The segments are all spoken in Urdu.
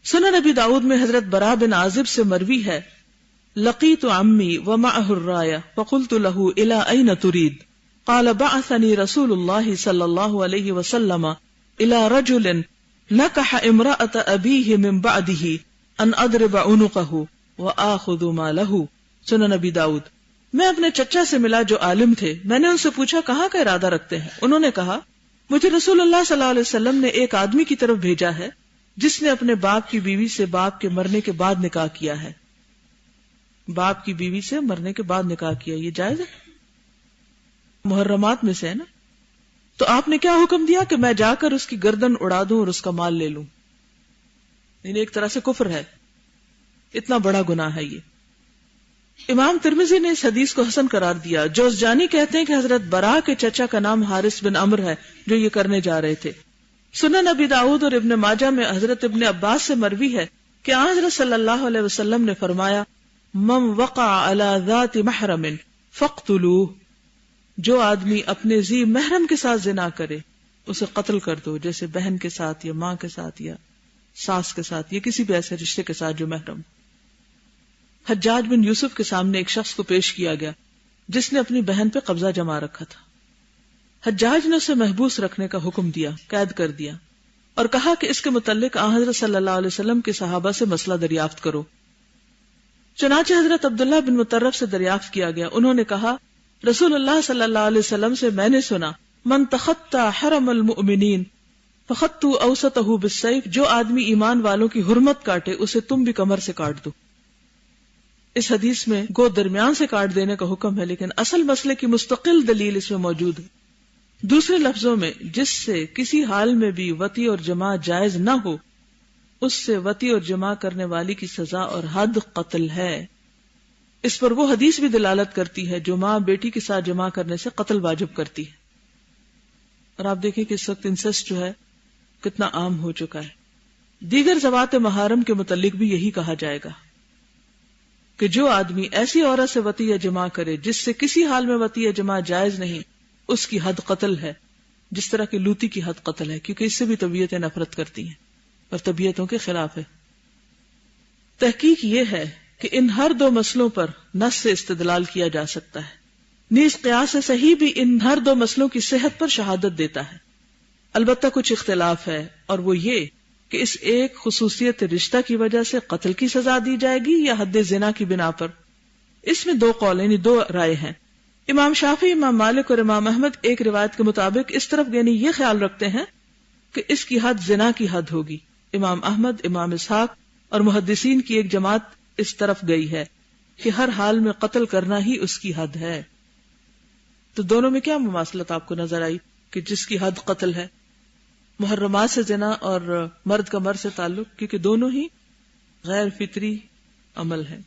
سنن نبی داؤد میں حضرت براء بن عازب سے مروی ہے لقیت عمی ومعه الراية فقلت له الى اين تريد قال بعثني رسول الله صلى الله عليه وسلم الى رجل نكح امرأة ابيه من بعده ان اضرب عنقه واخذ ماله. سنن نبی داؤد. میں اپنے چچا سے ملا جو عالم تھے. میں نے ان سے پوچھا کہاں کا ارادہ رکھتے ہیں. انہوں نے کہا مجھے رسول اللہ صلی اللہ علیہ وسلم نے ایک آدمی کی طرف بھیجا ہے جس نے اپنے باپ کی بیوی سے باپ کے مرنے کے بعد نکاح کیا ہے. باپ کی بیوی سے مرنے کے بعد نکاح کیا، یہ جائز ہے؟ محرمات میں سے ہے نا. تو آپ نے کیا حکم دیا کہ میں جا کر اس کی گردن اڑا دوں اور اس کا مال لے لوں. یعنی ایک طرح سے کفر ہے، اتنا بڑا گناہ ہے یہ. امام ترمذی نے اس حدیث کو حسن قرار دیا. جوزجانی کہتے ہیں کہ حضرت براء کے چچا کا نام حارث بن عمرو ہے جو یہ کرنے جا رہے تھے. سنن نبی داؤد اور ابن ماجہ میں حضرت ابن عباس سے مروی ہے کہ حضرت صلی اللہ علیہ وسلم نے فرمایا من وقع علی ذات محرم فاقتلوہ، جو آدمی اپنے ذی محرم کے ساتھ زنا کرے اسے قتل کر دو، جیسے بہن کے ساتھ یا ماں کے ساتھ یا ساس کے ساتھ یا کسی بھی ایسے رشتے کے ساتھ جو محرم. حجاج بن یوسف کے سامنے ایک شخص کو پیش کیا گیا جس نے اپنی بہن پہ قبضہ جما رکھا تھا. حجاج نے اسے محبوس رکھنے کا حکم دیا، قید کر دیا اور کہا کہ اس کے متعلق حضرت صلی اللہ علیہ وسلم کے صحابہ سے مسئلہ دریافت کرو. چنانچہ حضرت عبداللہ بن مطرف سے دریافت کیا گیا. انہوں نے کہا رسول اللہ صلی اللہ علیہ وسلم سے میں نے سنا من تخطى حرم المؤمنین فخطوا اوسطہ بالسیف، جو آدمی ایمان والوں کی حرمت کاٹے اسے تم بھی کمر سے کاٹ دو. اس حدیث میں گو درمیان سے کاٹ دینے کا حکم ہے، لیکن اصل مسئلے کی مستقل دلیل اس میں موجود ہے. دوسرے لفظوں میں جس سے کسی حال میں بھی وطی اور جماع جائز نہ ہو اس سے وطی اور جماع کرنے والی کی سزا اور حد قتل ہے. اس پر وہ حدیث بھی دلالت کرتی ہے جو ماں بیٹی کے ساتھ جماع کرنے سے قتل واجب کرتی ہے. اور آپ دیکھیں کہ اس وقت انسسٹ جو ہے کتنا عام ہو چکا ہے. دیگر ذوات محارم کے متعلق بھی یہی کہا جائے گا کہ جو آدمی ایسی عورت سے وطی یا جماع کرے جس سے کسی حال میں وطی یا جماع جائز نہیں، اس کی حد قتل ہے، جس طرح کہ لوتی کی حد قتل ہے، کیونکہ اس سے بھی طبیعتیں نفرت کرتی ہیں اور طبیعتوں کے خلاف ہے. تحقیق یہ ہے کہ ان ہر دو مسئلوں پر نص سے استدلال کیا جا سکتا ہے. نیز قیاس صحیح بھی ان ہر دو مسئلوں کی صحت پر شہادت دیتا ہے. البتہ کچھ اختلاف ہے اور وہ یہ کہ اس ایک خصوصیت رشتہ کی وجہ سے قتل کی سزا دی جائے گی یا حد زنا کی بنا پر. اس میں دو قول یعنی دو رائے ہیں. امام شافعی، امام مالک اور امام احمد ایک روایت کے مطابق اس طرف یعنی یہ خیال رکھتے ہیں کہ اس کی حد زنا کی حد ہوگی. امام احمد، امام اسحاق اور محدثین کی ایک جماعت اس طرف گئی ہے کہ ہر حال میں قتل کرنا ہی اس کی حد ہے. تو دونوں میں کیا مماثلت آپ کو نظر آئی کہ جس کی حد قتل ہے؟ محرمات سے زنا اور مرد کا مرد سے تعلق، کیونکہ دونوں ہی غیر فطری عمل ہیں.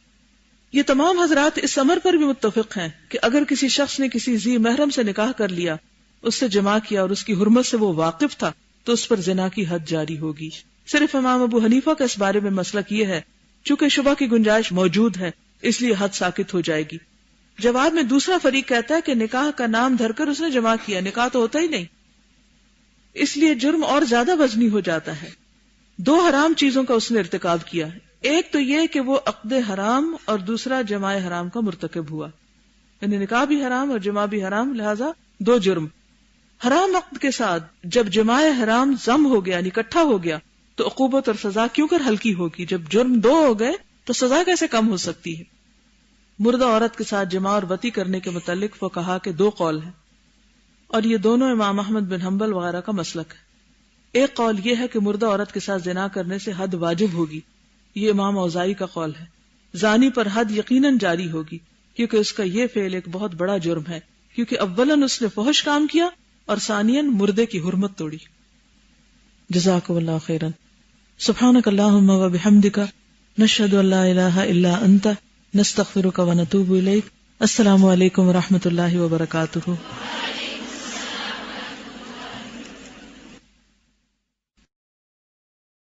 یہ تمام حضرات اس امر پر بھی متفق ہیں کہ اگر کسی شخص نے کسی ذی محرم سے نکاح کر لیا، اس سے جماع کیا اور اس کی حرمت سے وہ واقف تھا تو اس پر زنا کی حد جاری ہوگی. صرف امام ابو حنیفہ کا اس بارے میں مسلک یہ ہے چونکہ شبہ کی گنجائش موجود ہے اس لیے حد ساکت ہو جائے گی. جواب میں دوسرا فریق کہتا ہے کہ نکاح کا نام دھر کر اس نے جماع کیا، نکاح تو ہوتا ہی نہیں، اس لیے جرم اور زیادہ وزنی ہو جاتا ہے. دو حرام چیزوں کا اس نے ارتکاب کیا ہے، ایک تو یہ کہ وہ عقد حرام اور دوسرا جماع حرام کا مرتکب ہوا، یعنی نکاح بھی حرام اور جماع بھی حرام، لہذا دو جرم. حرام عقد کے ساتھ جب جماع حرام ضم ہو گیا یعنی اکٹھا ہو گیا تو عقوبت اور سزا کیوں کر ہلکی ہوگی؟ جب جرم دو ہو گئے تو سزا کیسے کم ہو سکتی ہے؟ مردہ عورت کے ساتھ جماع اور وطی کرنے کے متعلق وہ کہا کہ دو قول ہیں اور یہ دونوں امام احمد بن حنبل وغیرہ کا مسلک ہے. ایک قول یہ ہے کہ مردہ عورت کے ساتھ زنا کرنے سے حد واجب ہوگی، یہ امام اوزاعی کا قول ہے. زانی پر حد یقیناً جاری ہوگی کیونکہ اس کا یہ فعل ایک بہت بڑا جرم ہے، کیونکہ اولاً اس نے فحش کام کیا اور ثانیاً مردے کی حرمت توڑی. جزاک اللہ خیرا. سبحانک اللہم و بحمدک نشہد ان لا الہ الا انت نستغفرک و نتوب الیک. السلام علیکم و رحمۃ اللہ وبرکاتہ.